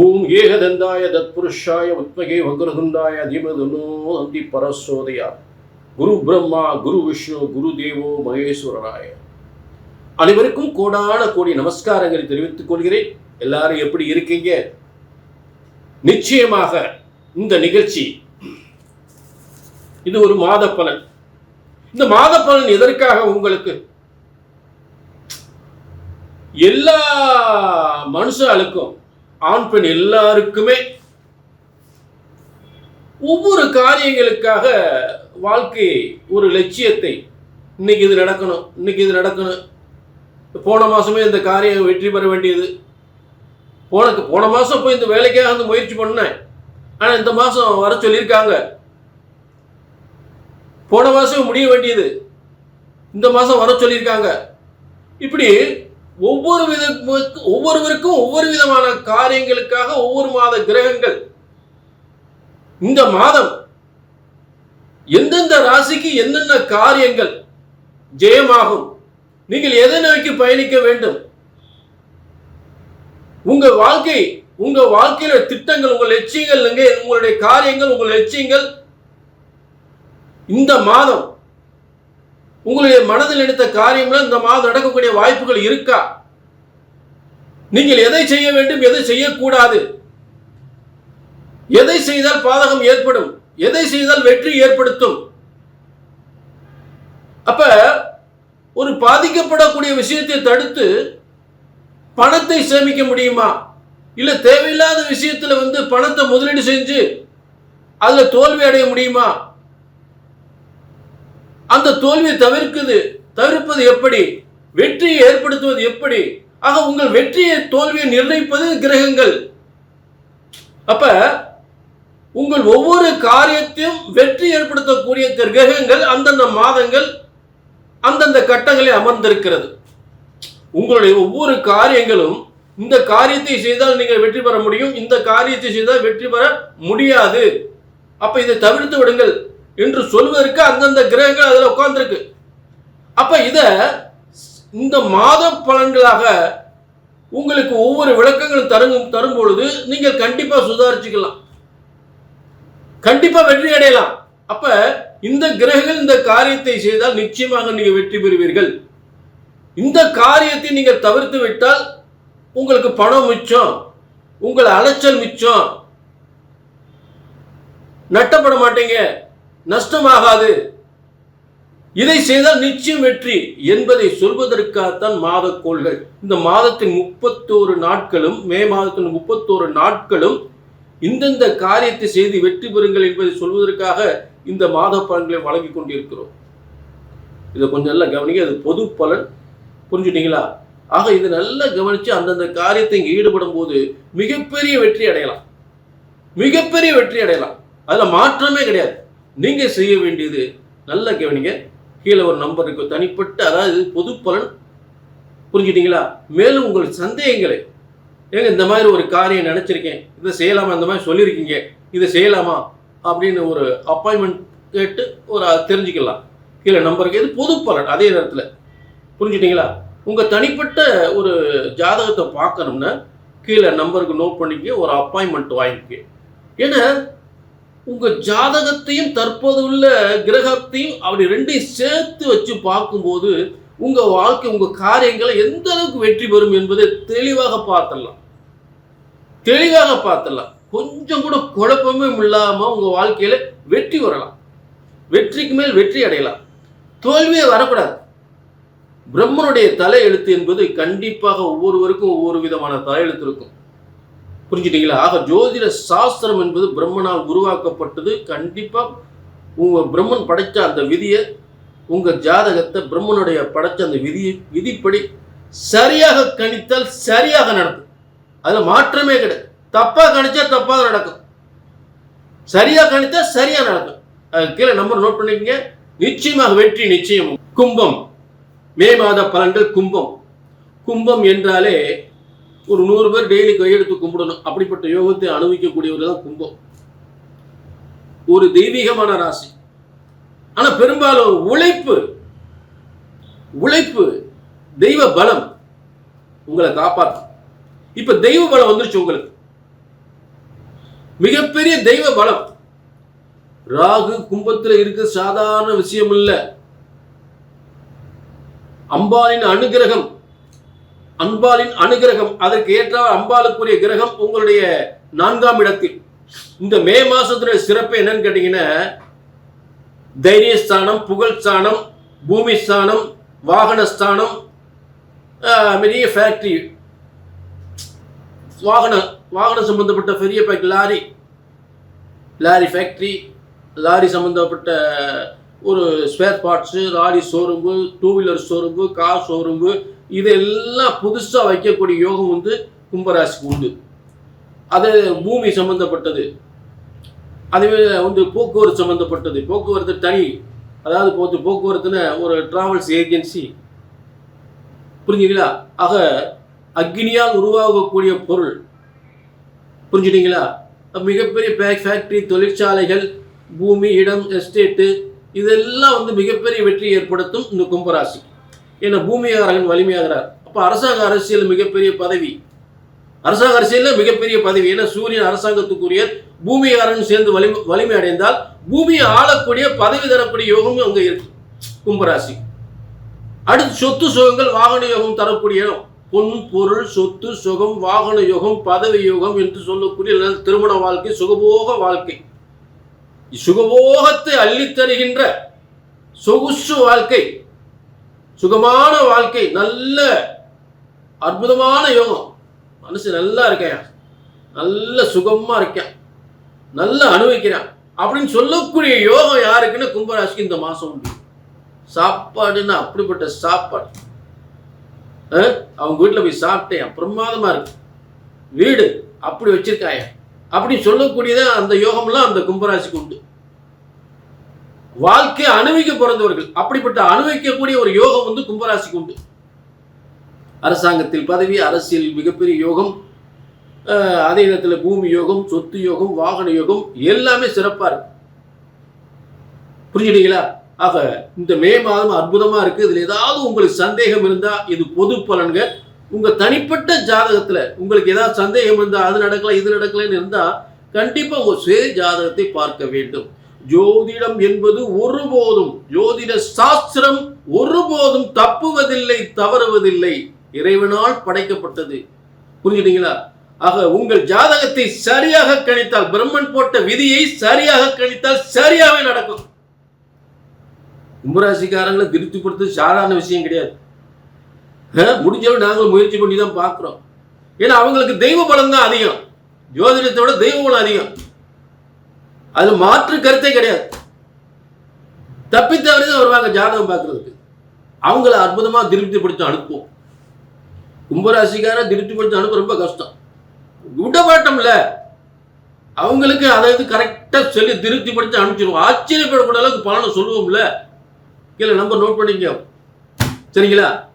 ஓம் ஏகதந்தாய தத்புருஷாய வித்மகே வக்ரதுண்டாய தீமதுனோ நந்தி பரசோதயா குரு பிரம்மா குரு விஷ்ணு குரு தேவோ மகேஸ்வரராய. அனைவருக்கும் கோடான கோடி நமஸ்காரங்களை தெரிவித்துக் கொள்கிறேன். எல்லாரும் எப்படி இருக்கீங்க? நிச்சயமாக இந்த நிகழ்ச்சி இது ஒரு மாத பலன். இந்த மாத பலன் எதற்காக? உங்களுக்கு எல்லா மனுஷாளுக்கும் ஆண் பெண் எல்லாருக்குமே ஒவ்வொரு காரியங்களுக்காக வாழ்க்கை ஒரு லட்சியத்தை, இன்னைக்கு இது நடக்கணும், இன்னைக்கு இது நடக்கணும், போன மாசமே இந்த காரியம் வெற்றி பெற வேண்டியது, போன மாசம் போய் இந்த வேலைக்காக வந்து முயற்சி பண்ணேன், ஆனால் இந்த மாசம் வர சொல்லியிருக்காங்க, போன மாசம் முடிய வேண்டியது இந்த மாசம் வர சொல்லியிருக்காங்க. இப்படி ஒவ்வொருவருக்கும் ஒவ்வொரு விதமான காரியங்களுக்காக ஒவ்வொரு மாத கிரகங்கள் இந்த மாதம் எந்தெந்த ராசிக்கு என்னென்ன காரியங்கள் ஜெயமாகும், நீங்கள் எதை நோக்கி பயணிக்க வேண்டும், உங்க வாழ்க்கையில திட்டங்கள், உங்கள் லட்சியங்கள், உங்களுடைய காரியங்கள், உங்கள் லட்சியங்கள் இந்த மாதம் உங்களுடைய மனதில் நினைத்த காரியம்ல இந்த மாதம் நடக்கக்கூடிய வாய்ப்புகள் இருக்கா? நீங்கள் எதை செய்ய வேண்டும், எதை செய்யக்கூடாது, எதை செய்தால் பாதகம் ஏற்படும், எதை செய்தால் வெற்றி ஏற்படுத்தும்? அப்ப ஒரு பாதிக்கப்படக்கூடிய விஷயத்தை தடுத்து பணத்தை சேமிக்க முடியுமா? இல்ல தேவையில்லாத விஷயத்துல பணத்தை முதலீடு செஞ்சு அதுல தோல்வி அடைய முடியுமா? அந்த தோல்வியை தவிர்ப்பது எப்படி? வெற்றியை ஏற்படுத்துவது எப்படி? ஆக உங்கள் வெற்றியை தோல்வியை நிர்ணயிப்பது கிரகங்கள். அப்ப உங்கள் ஒவ்வொரு காரியத்தையும் வெற்றி ஏற்படுத்தக்கூடிய கிரகங்கள் அந்தந்த மாதங்கள் அந்தந்த கட்டங்களில் அமர்ந்திருக்கிறது. உங்களுடைய ஒவ்வொரு காரியங்களும், இந்த காரியத்தை செய்தால் நீங்கள் வெற்றி பெற முடியும், இந்த காரியத்தை செய்தால் வெற்றி பெற முடியாது, அப்ப இதை தவிர்த்து விடுங்கள் என்று சொல்வதற்கு அந்தந்த கிரகங்கள் அதில் உட்கார்ந்துருக்கு. அப்ப இந்த மாத பலன்களாக உங்களுக்கு ஒவ்வொரு விளக்கங்களும் தரும் பொழுது நீங்கள் கண்டிப்பா சுதாரிச்சுக்கலாம், கண்டிப்பா வெற்றி அடையலாம். அப்ப இந்த கிரகங்கள் இந்த காரியத்தை செய்தால் நிச்சயமாக நீங்கள் வெற்றி பெறுவீர்கள். இந்த காரியத்தை நீங்கள் தவிர்த்து விட்டால் உங்களுக்கு பணம் மிச்சம், உங்கள் அலைச்சல் மிச்சம், நட்டப்பட மாட்டீங்க, நஷ்டமாகாது, இதை செய்தால் நிச்சயம் வெற்றி என்பதை சொல்வதற்காகத்தான் மாதக்கோள்கள். இந்த மாதத்தின் 31 நாட்களும், மே மாதத்தின் 31 நாட்களும் இந்தந்த காரியத்தை செய்து வெற்றி பெறுங்கள் என்பதை சொல்வதற்காக இந்த மாத பலன்களை வழங்கி கொண்டிருக்கிறோம். இதை கொஞ்சம் நல்லா கவனிங்க, அது பொது பலன், புரிஞ்சுட்டீங்களா? ஆக இதை நல்லா கவனிச்சு அந்தந்த காரியத்தை இங்கே ஈடுபடும் போது மிகப்பெரிய வெற்றி அடையலாம், மிகப்பெரிய வெற்றி அடையலாம். அதுல மாற்றமே கிடையாது. நீங்க செய்ய வேண்டியது நல்ல கவனிங்க, கீழே ஒரு நம்பர் இருக்கு, தனிப்பட்ட, அதாவது பொது பலன், புரிஞ்சுட்டீங்களா? மேலும் உங்கள் சந்தேகங்களை, ஏங்க இந்த மாதிரி ஒரு காரியம் நினைச்சிருக்கேன், இதை செய்யலாமா, இந்த மாதிரி சொல்லியிருக்கீங்க, இதை செய்யலாமா அப்படின்னு ஒரு அப்பாயின்மெண்ட் கேட்டு ஒரு தெரிஞ்சுக்கலாம். கீழே நம்பருக்கு, இது பொது பலன். அதே நேரத்தில் புரிஞ்சுட்டீங்களா? உங்க தனிப்பட்ட ஒரு ஜாதகத்தை பார்க்கணும்னா கீழே நம்பருக்கு நோட் பண்ணிக்க, ஒரு அப்பாயின்மெண்ட் வாங்கிக்க. ஏன்னா உங்க ஜாதகத்தையும் தற்போதுள்ள கிரகத்தையும் அப்படி ரெண்டையும் சேர்த்து வச்சு பார்க்கும்போது உங்க வாழ்க்கை, உங்க காரியங்களை எந்த அளவுக்கு வெற்றி பெறும் என்பதை தெளிவாக பார்த்துடலாம். கொஞ்சம் கூட குழப்பமே இல்லாம உங்க வாழ்க்கையில வெற்றி வரலாம், வெற்றிக்கு மேல் வெற்றி அடையலாம், தோல்வியே வரக்கூடாது. பிரம்மனுடைய தலையெழுத்து என்பது கண்டிப்பாக ஒவ்வொருவருக்கும் ஒவ்வொரு விதமான தலையெழுத்து இருக்கும், புரிஞ்சுட்டீங்களா? ஆக ஜோதிட சாஸ்திரம் என்பது பிரம்மனால் உருவாக்கப்பட்டது. கண்டிப்பா உங்க பிரம்மன் படைச்ச அந்த விதியை, உங்க ஜாதகத்தை பிரம்மனுடைய படைச்ச அந்த விதிப்படி சரியாக கணித்தால் சரியாக நடக்கும். அதுல மாற்றமே கிடையாது. தப்பா கணிச்சா தப்பா நடக்கும், சரியா கணித்தா சரியா நடக்கும். கீழே நம்பர் நோட் பண்ணிக்கங்க, நிச்சயமாக வெற்றி நிச்சயம். கும்பம், மே மாத பலன்கள். கும்பம் என்றாலே ஒரு 100 பேர் டெய்லி கையெடுத்து கும்பிடணும், அப்படிப்பட்ட யோகத்தை அனுபவிக்கக்கூடியவர்கள் தான் கும்பம். ஒரு தெய்வீகமான ராசி. ஆனா பெரும்பாலும் உழைப்பு தெய்வ பலம் உங்களை காப்பாற்றும். இப்ப தெய்வ பலம் வந்துருச்சு உங்களுக்கு. மிகப்பெரிய தெய்வ பலம். ராகு கும்பத்தில் இருக்க சாதாரண விஷயம் இல்ல. அம்பாளின் அனுகிரகம், அம்பாளின் அனுகிரகம், அதற்கு ஏற்ற அம்பாளுக்குரிய கிரகம் உங்களுடைய 4ஆம் இடத்தில். இந்த மே மாசத்துடைய சிறப்பு என்னன்னு கேட்டீங்கன்னா, தைரியஸ்தானம், புகழ்ஸ்தானம், பூமி ஸ்தானம், வாகனஸ்தானம், பெரிய ஃபேக்டரி, வாகனம் சம்பந்தப்பட்ட பெரிய லாரி ஃபேக்டரி, லாரி சம்பந்தப்பட்ட ஒரு spare parts, lorry showroom, 2 wheeler showroom, car showroom, இதெல்லாம் புதுசாக வைக்கக்கூடிய யோகம் வந்து கும்பராசிக்கு உண்டு. அது பூமி சம்பந்தப்பட்டது. அதுவே வந்து போக்குவரத்து சம்பந்தப்பட்டது. போக்குவரத்து தனி, அதாவது போக்குவரத்துன்னு ஒரு டிராவல்ஸ் ஏஜென்சி, புரிஞ்சுங்களா? ஆக அக்னியால் உருவாகக்கூடிய பொருள், புரிஞ்சுட்டீங்களா? மிகப்பெரிய ஃபேக்டரி, தொழிற்சாலைகள், பூமி, இடம், எஸ்டேட்டு, இதெல்லாம் வந்து மிகப்பெரிய வெற்றி ஏற்படுத்தும் இந்த கும்பராசி. ஏன்னா பூமியாரகன் வலிமையாகிறார். அப்போ அரசாங்க அரசியல் மிகப்பெரிய பதவி, அரசாங்க அரசியலில் மிகப்பெரிய பதவி. ஏன்னா சூரியன் அரசாங்கத்துக்குரிய, பூமியாரன் சேர்ந்து வலிமை அடைந்தால் பூமியை ஆளக்கூடிய பதவி தரக்கூடிய யோகமும் அங்கே இருக்கு கும்பராசி. அடுத்து சொத்து சுகங்கள், வாகன யோகம் தரக்கூடிய இடம். பொன் பொருள் சொத்து சுகம் வாகன யோகம் பதவி யோகம் என்று சொல்லக்கூடிய திருமண வாழ்க்கை, சுகபோக வாழ்க்கை, சுகபோகத்தை அள்ளித்தருகின்ற சொகுசு வாழ்க்கை, சுகமான வாழ்க்கை, நல்ல அற்புதமான யோகம். மனசு நல்லா இருக்கேன், நல்ல சுகமா இருக்கேன், நல்லா அனுபவிக்கிறேன் அப்படின்னு சொல்லக்கூடிய யோகம் யாருக்குன்னு கும்பராசிக்கு இந்த மாசம் உண்டு. சாப்பாடுன்னு அப்படிப்பட்ட சாப்பாடு, அவங்க வீட்டில் போய் சாப்பிட்டேன், பிரமாதமா இருக்கு, வீடு அப்படி வச்சிருக்காய அப்படின்னு சொல்லக்கூடியதான் அந்த யோகம்லாம் அந்த கும்பராசிக்கு உண்டு. வாழ்க்கை அனுபவிக்க பிறந்தவர்கள், அப்படிப்பட்ட அனுபவிக்கக்கூடிய ஒரு யோகம் வந்து கும்பராசிக்கு உண்டு. அரசாங்கத்தில் பதவி, அரசியல் மிகப்பெரிய யோகம், அதே நேரத்தில் பூமி யோகம், சொத்து யோகம், வாகன யோகம் எல்லாமே சிறப்பா இருக்கு. புரிஞ்சுட்டீங்களா? ஆக இந்த மே மாதம் அற்புதமா இருக்கு. இதுல ஏதாவது உங்களுக்கு சந்தேகம் இருந்தா, இது பொது பலன்க, உங்க தனிப்பட்ட ஜாதகத்துல உங்களுக்கு ஏதாவது சந்தேகம் இருந்தா, அது நடக்கல இது நடக்கலன்னு இருந்தா கண்டிப்பா உங்க சுய ஜாதகத்தை பார்க்க வேண்டும். ஜோதிடம் என்பது ஒருபோதும், ஜோதிட சாஸ்திரம் ஒருபோதும் தப்புவதில்லை, தவறுவதில்லை, இறைவனால் படைக்கப்பட்டது. புரிஞ்சுட்டீங்களா? ஆக உங்கள் ஜாதகத்தை சரியாக கணித்தால், பிரம்மன் போட்ட விதியை சரியாக கணித்தால் சரியாகவே நடக்கும். கும்பராசிக்காரங்களை திருப்திப்படுத்துறது சாதாரண விஷயம் கிடையாது. முடிஞ்சவரை நாங்கள் முயற்சி பண்ணி தான் பார்க்கிறோம். ஏன்னா அவங்களுக்கு தெய்வ பலம் தான் அதிகம், ஜோதிடத்தை விட தெய்வ பலம் அதிகம். அதுல மாற்று கருத்தே கிடையாது. தப்பித்தவரை தான் வருவாங்க ஜாதகம் பார்க்கறதுக்கு. அவங்கள அற்புதமா திருப்திப்படுத்தி அனுப்புவோம். கும்பராசிக்கார திருப்திப்படுத்தி அனுப்ப ரொம்ப கஷ்டம், விடமாட்டோம்ல. அவங்களுக்கு அதாவது கரெக்டா சொல்லி திருப்திப்படுத்தி அனுப்பிச்சிடுவோம். ஆச்சரியப்படக்கூடிய அளவுக்கு பலனை சொல்லுவோம்ல. கீழே நம்பர் நோட் பண்ணிக்க, சரிங்களா?